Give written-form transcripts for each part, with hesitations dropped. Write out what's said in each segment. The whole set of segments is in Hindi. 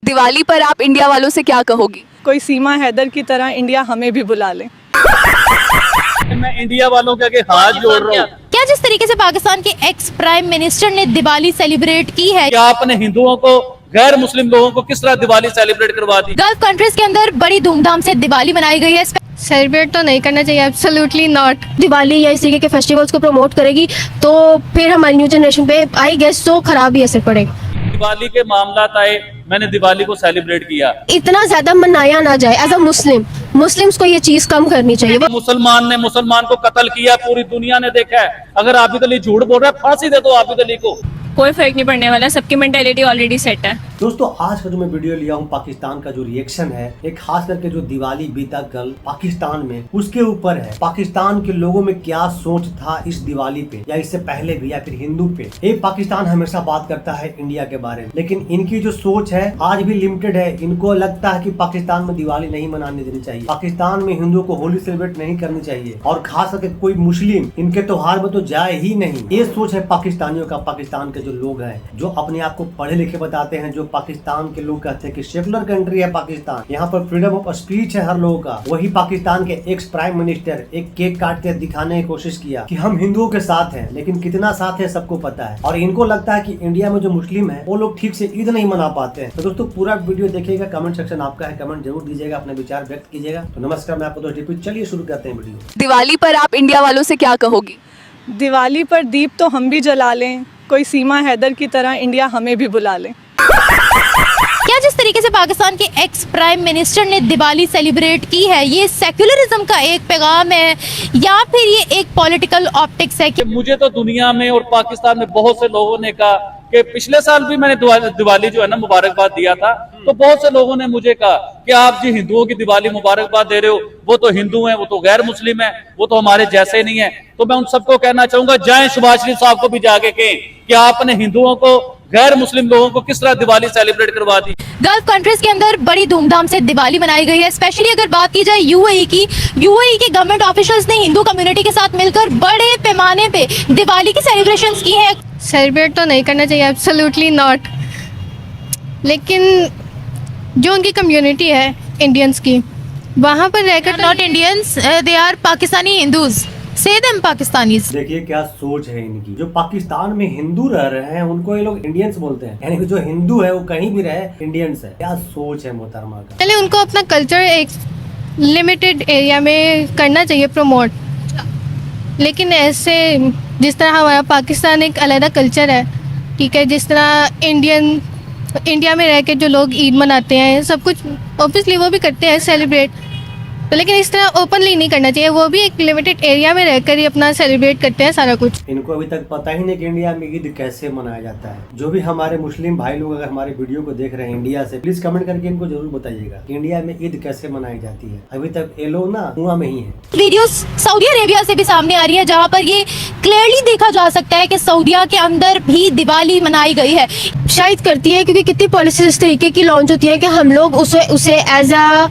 दिवाली पर आप इंडिया वालों से क्या कहोगी? कोई सीमा हैदर की तरह इंडिया हमें भी बुला ले। मैं इंडिया वालों के आगे हाथ जोड़ रहा हूँ। क्या जिस तरीके से पाकिस्तान के एक्स प्राइम मिनिस्टर ने दिवाली सेलिब्रेट की है, क्या आपने हिंदुओं को, गैर मुस्लिम लोगों को किस तरह दिवाली सेलिब्रेट करवा दी? गल्फ कंट्रीज के अंदर बड़ी धूमधाम से दिवाली मनाई गई है। सेलिब्रेट तो नहीं करना चाहिए, एब्सोल्युटली नॉट। दिवाली या इस तरीके के फेस्टिवल्स को प्रमोट करेगी तो फिर हमारी न्यू जनरेशन पे आई गेस तो खराब ही असर पड़ेगा। दिवाली के मामलात आए, मैंने दिवाली को सेलिब्रेट किया। इतना ज्यादा मनाया ना जाए एज अ मुस्लिम्स को ये चीज कम करनी चाहिए। मुसलमान ने मुसलमान को कत्ल किया, पूरी दुनिया ने देखा है। अगर आबिद अली झूठ बोल रहा है, फांसी दे दो आबिद अली को। कोई फर्क नहीं पड़ने वाला, सबकी मेंटेलिटी ऑलरेडी सेट है। दोस्तों, आज का जो मैं वीडियो लिया हूँ पाकिस्तान का जो रिएक्शन है, एक खास करके जो दिवाली बीता कल पाकिस्तान में, उसके ऊपर है। पाकिस्तान के लोगों में क्या सोच था इस दिवाली पे, या इससे पहले भी, या फिर हिंदू पे। ये पाकिस्तान हमेशा बात करता है इंडिया के बारे में, लेकिन इनकी जो सोच है आज भी लिमिटेड है। इनको लगता है कि पाकिस्तान में दिवाली नहीं मनाने देनी चाहिए, पाकिस्तान में हिंदुओं को होली सेलिब्रेट नहीं करनी चाहिए, और खास करके कोई मुस्लिम इनके त्योहार में तो जाए ही नहीं। ये सोच है पाकिस्तानियों का। पाकिस्तान के जो लोग हैं, जो अपने आप को पढ़े लिखे बताते हैं, जो पाकिस्तान के लोग कहते हैं कि सेकुलर कंट्री है पाकिस्तान, यहाँ पर फ्रीडम ऑफ स्पीच है हर लोगों का, वही पाकिस्तान के एक्स प्राइम मिनिस्टर एक केक काट के दिखाने की कोशिश किया कि हम हिंदुओं के साथ हैं। लेकिन कितना साथ है सबको पता है, और इनको लगता है कि इंडिया में जो मुस्लिम है वो लोग ठीक से ईद नहीं मना पाते हैं। तो दोस्तों, पूरा वीडियो देखिएगा, कमेंट सेक्शन आपका है, कमेंट जरूर दीजिएगा, अपने विचार व्यक्त कीजिएगा। तो नमस्कार, मैं आपको दोस्तों, चलिए शुरू करते हैं वीडियो। दिवाली पर आप इंडिया वालों से क्या कहोगी? दिवाली पर दीप तो हम भी जला लें, कोई सीमा हैदर की तरह इंडिया हमें भी बुला ले। क्या जिस तरीके से पाकिस्तान के एक्स प्राइम मिनिस्टर ने दिवाली सेलिब्रेट की है, ये सेक्युलरिज्म का एक पैगाम है या फिर ये एक पॉलिटिकल ऑप्टिक्स है? मुझे तो दुनिया में और पाकिस्तान में बहुत से लोगों ने कहा कि पिछले साल भी मैंने दिवाली जो है ना मुबारकबाद दिया था, तो बहुत से लोगों ने मुझे कहा कि आप जी हिंदुओं की दिवाली मुबारकबाद दे रहे हो, वो तो हिंदू हैं, वो तो गैर मुस्लिम है, वो तो हमारे जैसे नहीं है। तो मैं उन सबको कहना चाहूंगा, जाएं सुभाष शरीफ साहब को भी जाके कहें कि आपने हिंदुओं को, गैर मुस्लिम लोगों को किस तरह दिवाली सेलिब्रेट करवा दी। गल्फ कंट्रीज के अंदर बड़ी धूमधाम से दिवाली मनाई गई है। स्पेशली अगर बात की जाए यूएई की, यूएई के गवर्नमेंट ऑफिशियल्स ने हिंदू कम्युनिटी के साथ मिलकर बड़े पैमाने पे दिवाली की सेलिब्रेशंस की है। सेलिब्रेट तो नहीं करना चाहिए, एब्सोल्युटली नॉट। लेकिन जो उनकी कम्युनिटी है इंडियंस की, वहाँ पर रहकर not Indians, they are Pakistani Hindus, say them Pakistanis. देखिए क्या सोच है इनकी। जो पाकिस्तान में हिंदू रह रहे हैं उनको ये लोग इंडियंस बोलते हैं, यानी कि जो हिंदू है वो कहीं भी रहे इंडियंस है। क्या सोच है मोहतरमा का। चले, उनको अपना कल्चर एक लिमिटेड एरिया में करना चाहिए प्रमोट, लेकिन ऐसे जिस तरह हमारा पाकिस्तान एक अलग कल्चर है, ठीक है, जिस तरह इंडिया में रह के जो लोग ईद मनाते हैं, सब कुछ ऑब्वियसली वो भी करते हैं सेलिब्रेट, तो लेकिन इस तरह ओपनली नहीं करना चाहिए। वो भी एक लिमिटेड एरिया में रहकर ही अपना सेलिब्रेट करते हैं सारा कुछ। इनको अभी तक पता ही नहीं कि इंडिया में ईद कैसे मनाया जाता है। जो भी हमारे मुस्लिम भाई लोग अगर हमारे वीडियो को देख रहे हैं इंडिया से, प्लीज कमेंट करके इनको जरूर बताइएगा कि इंडिया में ईद कैसे मनाई जाती है। अभी तक ये लोग ना कुआं में ही है। वीडियोस सऊदी अरेबिया से भी सामने आ रही है, जहां पर ये क्लियरली देखा जा सकता है कि सऊदीया के अंदर भी दिवाली मनाई गई है। शायद करती है क्योंकि कितनी पॉलिसीज इस तरीके की लॉन्च होती है कि हम लोग उसे as a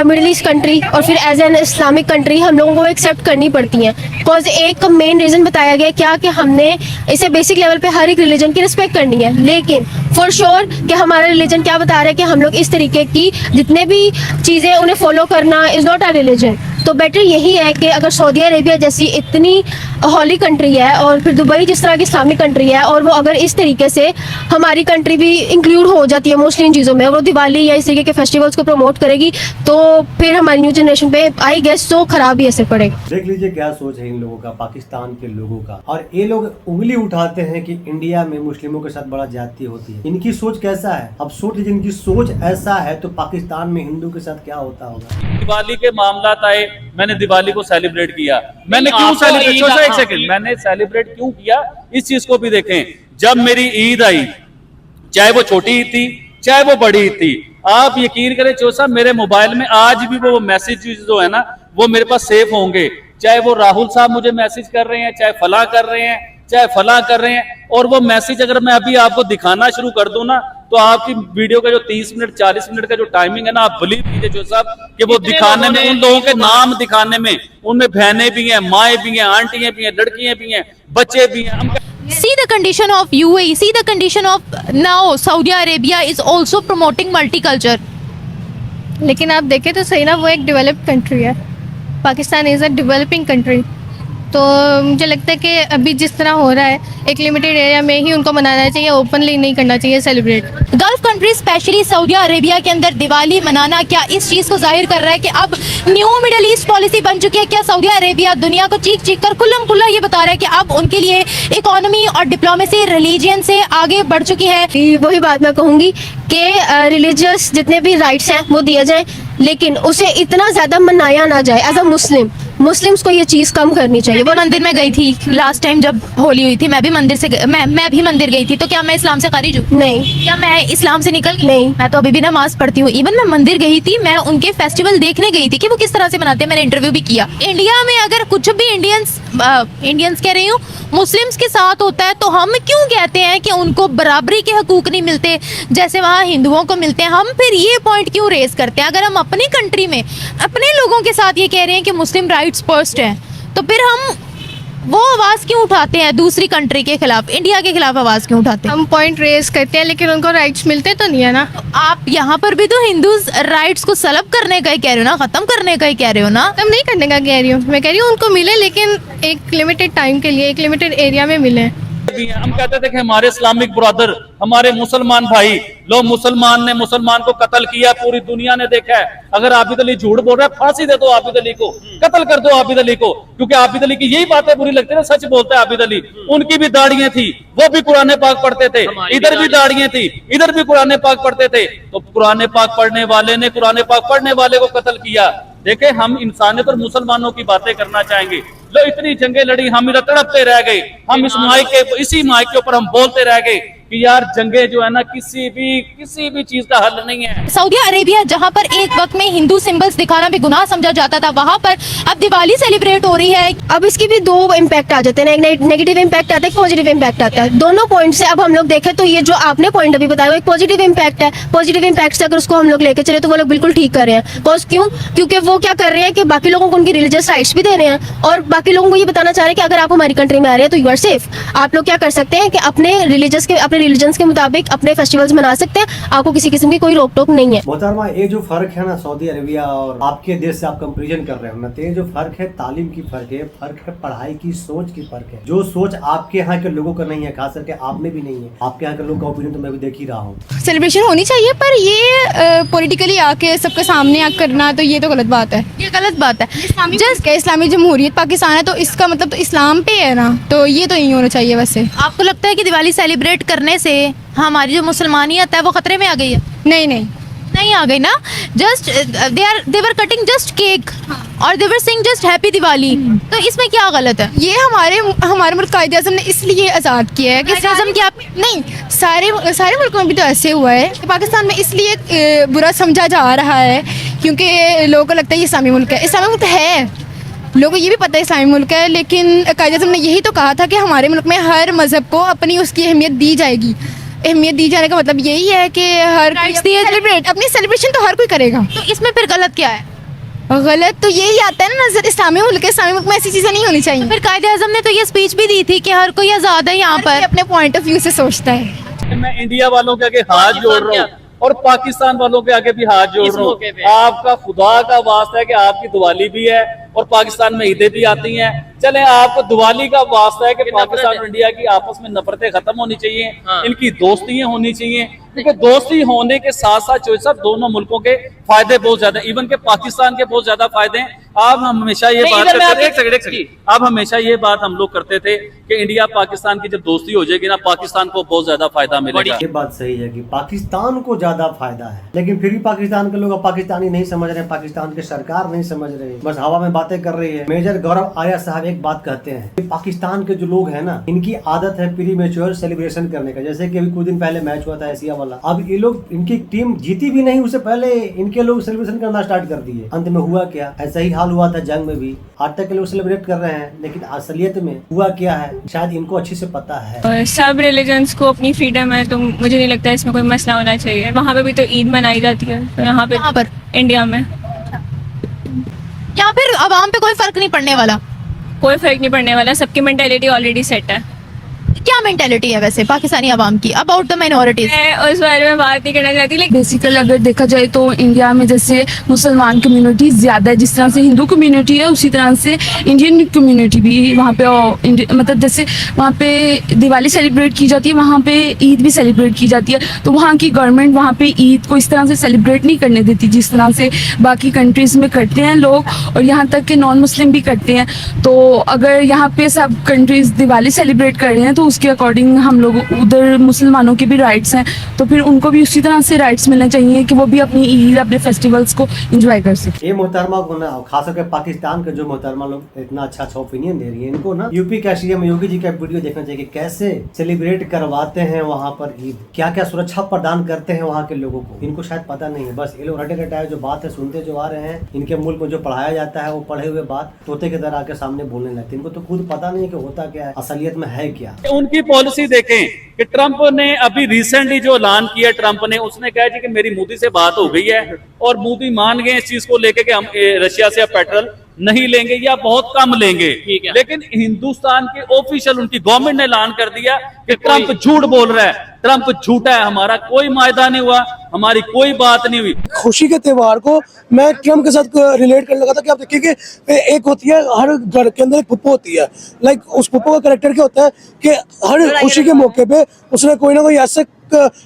Middle East country और फिर एज एन इस्लामिक कंट्री हम लोगों को एक्सेप्ट करनी पड़ती हैं। बिकॉज एक मेन रीजन बताया गया क्या कि हमने इसे बेसिक लेवल पे हर एक रिलीजन की रिस्पेक्ट करनी है, लेकिन फॉर श्योर कि हमारा रिलीजन क्या बता रहा है कि हम लोग इस तरीके की जितने भी चीज़ें उन्हें फॉलो करना इज़ नॉट अ रिलीजन। तो बेटर यही है कि अगर सऊदी अरेबिया जैसी इतनी हॉली कंट्री है, और फिर दुबई जिस तरह की इस्लामिक कंट्री है, और वो अगर इस तरीके से हमारी कंट्री भी इंक्लूड हो जाती है मोस्टली इन चीज़ों में, वो दिवाली या इस तरीके के फेस्टिवल्स को प्रमोट करेगी, तो फिर हमारी न्यू जनरेशन पे आई गेस तो खराब ही असर पड़ेगा। देख लीजिए क्या सोच है इन लोगों का, पाकिस्तान के लोगों का। और ये लोग उंगली उठाते हैं कि इंडिया में मुस्लिमों के साथ बड़ा ज्यादती होती है। इनकी सोच कैसा है, अब सोच लीजिए। इनकी सोच ऐसा है तो पाकिस्तान में हिंदू के साथ क्या होता होगा। दिवाली के मामलात आए, मैंने दिवाली को सेलिब्रेट किया। मैंने क्यों सेलिब्रेट, मैंने सेलिब्रेट क्यों किया, इस चीज को भी देखें। जब मेरी ईद आई, चाहे वो छोटी ईद थी चाहे वो बड़ी ईद थी, आप यकीन करें चो साहब, मेरे मोबाइल में आज भी वो मैसेज जो है ना वो मेरे पास सेव होंगे। चाहे वो राहुल साहब मुझे मैसेज कर रहे हैं, चाहे फला कर रहे हैं, चाहे फला कर रहे हैं, और वो मैसेज अगर मैं अभी आपको दिखाना शुरू कर दूं ना, तो आपकी वीडियो का जो 30 मिनट 40 मिनट का जो टाइमिंग है ना, आप बिलीव कीजिए जो साहब कि वो दिखाने में, उन लोगों के नाम दिखाने में, उनमें बहनें भी हैं, माएँ भी हैं, आंटियां भी हैं, लड़कियां भी हैं, बच्चे भी हैं। See the condition of UAE, see the condition of now Saudi Arabia is also promoting multicultural. लेकिन आप देखें तो सही ना, वो एक डेवलप्ड कंट्री है, Pakistan is a developing country. तो मुझे लगता है कि अभी जिस तरह हो रहा है एक लिमिटेड एरिया में ही उनको मनाना चाहिए, ओपनली नहीं करना चाहिए celebrate. Gulf country specially Saudi Arabia के अंदर दिवाली मनाना क्या इस चीज़ को जाहिर कर रहा है कि अब न्यू मिडिल ईस्ट पॉलिसी बन चुकी है? क्या सऊदी अरेबिया दुनिया को चीख चीख कर खुल्लम खुल्ला ये बता रहा है कि अब उनके लिए इकोनॉमी और डिप्लोमेसी रिलीजन से आगे बढ़ चुकी है? वही बात मैं कहूँगी कि रिलीजियस जितने भी राइट्स हैं वो दिए जाएं, लेकिन उसे इतना ज़्यादा मनाया ना जाए। एज अ मुस्लिम्स को ये चीज़ कम करनी चाहिए। वो मंदिर में गई थी लास्ट टाइम जब होली हुई थी, मैं भी मंदिर गई थी, तो क्या मैं इस्लाम से खारिज हूँ? नहीं। क्या मैं इस्लाम से निकल गई? नहीं। मैं तो अभी भी नमाज पढ़ती हूँ। इवन मैं मंदिर गई थी, मैं उनके फेस्टिवल देखने गई थी कि वो किस तरह से मनाते हैं। मैंने इंटरव्यू भी किया। इंडिया में अगर कुछ भी इंडियंस कह रही हूँ मुस्लिम्स के साथ होता है तो हम क्यों कहते हैं कि उनको बराबरी के हकूक नहीं मिलते जैसे वहाँ हिंदुओं को मिलते हैं? हम फिर ये पॉइंट क्यों रेज करते हैं? अगर हम अपनी कंट्री में अपने लोगों के साथ ये कह रहे हैं कि मुस्लिम राइट्स फर्स्ट हैं, तो फिर हम वो आवाज़ क्यों उठाते हैं दूसरी कंट्री के खिलाफ, इंडिया के खिलाफ आवाज़ क्यों उठाते हैं? हम पॉइंट रेज करते हैं लेकिन उनको राइट्स मिलते तो नहीं है ना। आप यहाँ पर भी तो हिंदूज राइट्स को सलब करने का ही कह रहे हो ना, खत्म करने का ही कह रहे हो ना? हम नहीं करने का कह रही हूँ, मैं कह रही हूँ उनको मिले लेकिन एक लिमिटेड टाइम के लिए, एक लिमिटेड एरिया में मिले। हम कहते थे कि हमारे इस्लामिक ब्रदर, हमारे मुसलमान भाई, लो मुसलमान ने मुसलमान को कत्ल किया, पूरी दुनिया ने देखा है। अगर आबिद अली झूठ बोल रहा है, फांसी दे दो आबिद अली को, कत्ल कर दो आबिद अली को, क्योंकि आबिद अली की यही बातें बुरी लगती है ना। सच बोलते हैं आबिद अली, उनकी भी दाढ़ियां थी, वो भी कुरान पाक पढ़ते थे, इधर भी दाढ़ियां थी, इधर भी कुरान पाक पढ़ते थे। तो कुरान पाक पढ़ने वाले ने कुरान पाक पढ़ने वाले को कत्ल किया। देखे, हम इंसानियत और मुसलमानों की बातें करना चाहेंगे। लो इतनी जंगें लड़ी, हम इधर तड़पते रह गए। हम इसी माइक के ऊपर हम बोलते रह गए कि यार जंगे जो है ना किसी भी चीज का हल नहीं है। सऊदी अरेबिया जहाँ पर एक वक्त में हिंदू सिंबल्स दिखाना भी गुनाह समझा जाता था, वहाँ पर अब दिवाली सेलिब्रेट हो रही है। अब इसके भी दो इम्पैक्ट आ जाते हैं, एक नेगेटिव इम्पैक्ट आता है, एक पॉजिटिव इम्पैक्ट आता है। दोनों पॉइंट से अब हम लोग देखें तो ये जो आपने पॉइंट अभी बताया वो एक पॉजिटिव इम्पैक्ट है। पॉजिटिव इम्पैक्ट से अगर उसको हम लोग लेके चले तो वो लोग बिल्कुल ठीक कर रहे हैं। क्योंकि वो क्या कर रहे हैं कि बाकी लोगों को उनकी रिलीजियस राइट्स भी दे रहे हैं और बाकी लोगों को ये बताना चाह रहे हैं कि अगर आप हमारी कंट्री में आ रहे हैं तो यू आर सेफ। आप लोग क्या कर सकते हैं कि अपने रिलीजन के मुताबिक अपने फेस्टिवल्स मना सकते हैं, आपको किसी किस्म की कोई रोक टोक नहीं है। मोहतरमा, ये जो फर्क है ना सऊदी अरेबिया और आपके देश से आप कंपेरिजन कर रहे हो ना, तो ये जो फर्क है तालीम की फर्क है पढ़ाई की सोच की फर्क है। जो सोच आपके यहाँ के लोगों का नहीं है, खास करके आप में भी नहीं है। आपके यहाँ के लोगों का ओपिनियन तो मैं भी देख ही रहा हूँ। सेलिब्रेशन होनी चाहिए, पर ये पॉलिटिकली आके सबके सामने आके करना तो ये तो गलत बात है। ये गलत बात है। जस्ट इस्लामी जमहूरियत पाकिस्तान है तो इसका मतलब तो इस्लाम पे है ना, तो ये तो नहीं होना चाहिए। वैसे आपको लगता है कि दिवाली सेलिब्रेट करने से हमारी जो मुसलमानियत है वो खतरे में आ गई है? नहीं आ गई ना। Just they were cutting just cake और they were saying just happy Diwali. तो इसमें क्या गलत है? ये हमारे मुल्क कायदे आज़म ने इसलिए आज़ाद किया है कि आज़म क्या नहीं, सारे मुल्कों में भी तो ऐसे हुआ है। पाकिस्तान में इसलिए बुरा समझा जा रहा है क्योंकि लोगों को लगता है ये इस्लामी मुल्क है। इस्लामी मुल्क है, लोगों को ये भी पता है इस्लामी मुल्क है, लेकिन कायदे आज़म ने यही तो कहा था कि हमारे मुल्क में हर मज़हब को अपनी उसकी अहमियत दी जाएगी। अहमियत दी जाने का मतलब यही है कि हर अपनी सेलिब्रेशन तो हर कोई करेगा। तो इसमें फिर गलत क्या है? गलत तो यही आता है ना नजर, इस्लामी मुल्क में ऐसी चीजें नहीं होनी चाहिए। फिर कायदे आज़म ने तो ये स्पीच भी दी थी कि हर कोई आज़ाद है यहाँ पर, अपने पॉइंट ऑफ व्यू से सोचता है। मैं इंडिया वालों के आगे हाथ जोड़ रहा हूँ और पाकिस्तान वालों के आगे भी हाथ जोड़ रहा हूँ। आपका खुदा का वास्ता है कि आपकी दिवाली भी है और पाकिस्तान में ईदें भी आती हैं। चले, आपको दिवाली का वास्ता है कि पाकिस्तान और इंडिया की आपस में नफरतें खत्म होनी चाहिए, इनकी दोस्तियां होनी चाहिए, क्योंकि दोस्ती होने के साथ साथ जो सब दोनों मुल्कों के फायदे बहुत ज्यादा, इवन के पाकिस्तान के बहुत ज्यादा फायदे हैं। आप हमेशा ये बात आप हमेशा ये बात हम लोग करते थे कि इंडिया पाकिस्तान की जब दोस्ती हो जाएगी ना, पाकिस्तान को बहुत ज्यादा फायदा मिलेगा। ये बात सही है कि पाकिस्तान को ज्यादा फायदा है, लेकिन फिर भी पाकिस्तान के लोग अब पाकिस्तानी नहीं समझ रहे, पाकिस्तान की सरकार नहीं समझ रही, बस हवा में बातें कर रही है। मेजर गौरव आर्या साहब एक बात कहते हैं कि पाकिस्तान के जो लोग हैं ना, इनकी आदत है प्रीमेच्योर सेलिब्रेशन करने का। जैसे कि अभी कुछ दिन पहले मैच हुआ था एशिया वाला, अब ये लोग, इनकी टीम जीती भी नहीं उससे पहले इनके लोग सेलिब्रेशन करना स्टार्ट कर दिए। अंत में हुआ क्या? ऐसा ही हाल हुआ था जंग में भी। आज तक के लोग सेलिब्रेट कर रहे हैं, लेकिन असलियत में हुआ क्या है शायद इनको अच्छे से पता है। सब रिलीजन्स को अपनी फ्रीडम है, तो मुझे नहीं लगता इसमें कोई मसला होना चाहिए। वहाँ पे भी तो ईद मनाई जाती है, तो यहाँ पर इंडिया में यहाँ फिर आवाम पे कोई फर्क नहीं पड़ने वाला। कोई फर्क नहीं पड़ने वाला, सबकी मेंटेलिटी ऑलरेडी सेट है। क्या मेंटेलिटी है वैसे पाकिस्तानी अवाम की अबाउट द माइनॉरिटीज? मैं उस बारे में बात नहीं करना चाहती, लेकिन बेसिकली अगर देखा जाए तो इंडिया में जैसे मुसलमान कम्युनिटी ज़्यादा है, जिस तरह से हिंदू कम्युनिटी है उसी तरह से इंडियन कम्युनिटी भी वहाँ पे मतलब जैसे वहाँ पे दिवाली सेलिब्रेट की जाती है, वहाँ पे ईद भी सेलिब्रेट की जाती है। तो वहाँ की गवर्नमेंट वहाँ पे ईद को इस तरह से सेलिब्रेट नहीं करने देती जिस तरह से बाकी कंट्रीज़ में करते हैं लोग, और यहाँ तक के नॉन मुस्लिम भी करते हैं। तो अगर यहाँ पे सब कंट्रीज़ दिवाली सेलिब्रेट कर रहे हैं तो उसके अकॉर्डिंग हम लोग उधर मुसलमानों के भी राइट्स हैं, तो फिर उनको भी उसी तरह से राइट्स मिलने चाहिए कि वो भी अपनी ईद अपने फेस्टिवल्स को एंजॉय कर सकें। ये मोहतरमा को ना, खास करके पाकिस्तान के जो मोहतरमा लोग इतना अच्छा ओपिनियन दे रही है, इनको ना यूपी का सीएम योगी जी का वीडियो देखना चाहिए कि कैसे सेलिब्रेट करवाते हैं वहाँ पर ईद, क्या क्या सुरक्षा प्रदान करते हैं वहाँ के लोगों को। इनको शायद पता नहीं है, बस ये लोग रटे रटाए जो बात है सुनते जो आ रहे हैं। इनके मुल्क में जो पढ़ाया जाता है वो पढ़े हुए बात तोते की तरह आके सामने बोलने लगते हैं। इनको तो खुद पता नहीं है कि होता क्या है, असलियत में है क्या। उनकी पॉलिसी देखें कि ट्रंप ने अभी रिसेंटली जो ऐलान किया ट्रंप ने, उसने कहा जी कि मेरी मोदी से बात हो गई है और मोदी मान गए इस चीज को लेके कि हम रशिया से पेट्रोल नहीं लेंगे या बहुत कम लेंगे। लेकिन हिंदुस्तान के ऑफिशियल उनकी गवर्नमेंट ने ऐलान कर दिया कि ट्रंप झूठ बोल रहा है, ट्रंप झूठा है, हमारा कोई मायदा नहीं हुआ, हमारी कोई बात नहीं हुई। खुशी के त्योहार को मैं ट्रम्प के साथ रिलेट करने लगा था कि आप देखिए कि एक होती है हर घर के अंदर एक पुप्पो होती है, लाइक उस पुप्पो का कैरेक्टर क्या होता है कि हर खुशी के मौके पे उसने कोई ना कोई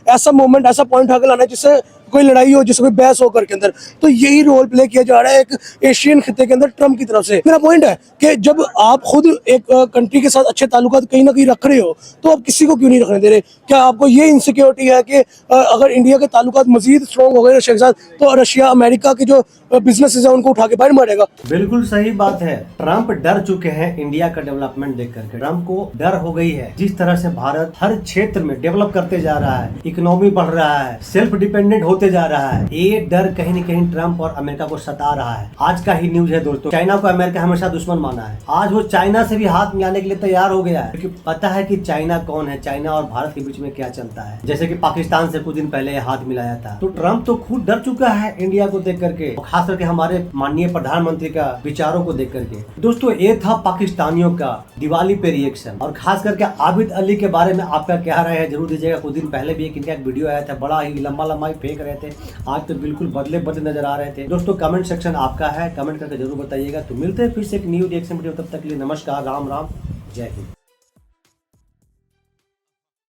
ऐसा मोमेंट ऐसा पॉइंट आगे लाना है जिससे कोई लड़ाई हो, जिससे कोई बहस हो घर के अंदर। तो यही रोल प्ले किया जा रहा है एक एशियन खिते के अंदर ट्रम्प की तरफ से। मेरा पॉइंट है कि जब आप खुद एक कंट्री के साथ अच्छे ताल्लुकात कहीं ना कहीं रख रहे हो तो आप किसी को क्यों नहीं रखने दे रहे? क्या आपको ये इनसिक्योरिटी है कि अगर इंडिया के ताल्लुकात मजीद स्ट्रॉन्ग हो गए रशिया के साथ तो रशिया अमेरिका के जो बिजनेसेस है उनको उठा के बाहर मारेगा? बिल्कुल सही बात है। ट्रंप डर चुके हैं इंडिया का डेवलपमेंट देख करके। ट्रंप को डर हो गई है जिस तरह से भारत हर क्षेत्र में डेवलप करते जा रहा है, इकोनॉमी बढ़ रहा है, सेल्फ डिपेंडेंट होते जा रहा है। ये डर कहीं न कहीं ट्रंप और अमेरिका को सता रहा है। आज का ही न्यूज है दोस्तों, चाइना को अमेरिका हमेशा दुश्मन माना है, आज वो चाइना से भी हाथ मिलाने के लिए तैयार हो गया है, क्योंकि पता है कि चाइना कौन है, चाइना और भारत के बीच में क्या चलता है। जैसे कि पाकिस्तान से कुछ दिन पहले हाथ मिलाया था। तो ट्रंप तो खुद डर चुका है इंडिया को देख करके, खास करके हमारे माननीय प्रधानमंत्री का विचारों को देख करके। दोस्तों ये था पाकिस्तानियों का दिवाली पे रिएक्शन, और खास करके आबिद अली के बारे में आपका क्या राय है जरूर दीजिएगा। कुछ दिन पहले भी इनका एक वीडियो आया था, बड़ा ही लंबा ही फेंक रहे थे, आज तो बिल्कुल बदले नजर आ रहे थे। दोस्तों कमेंट सेक्शन आपका है, कमेंट करके जरूर बताइएगा। तो मिलते हैं फिर से एक न्यू रिएक्शन वीडियो, तब तक के लिए नमस्कार, राम राम, जय हिंद।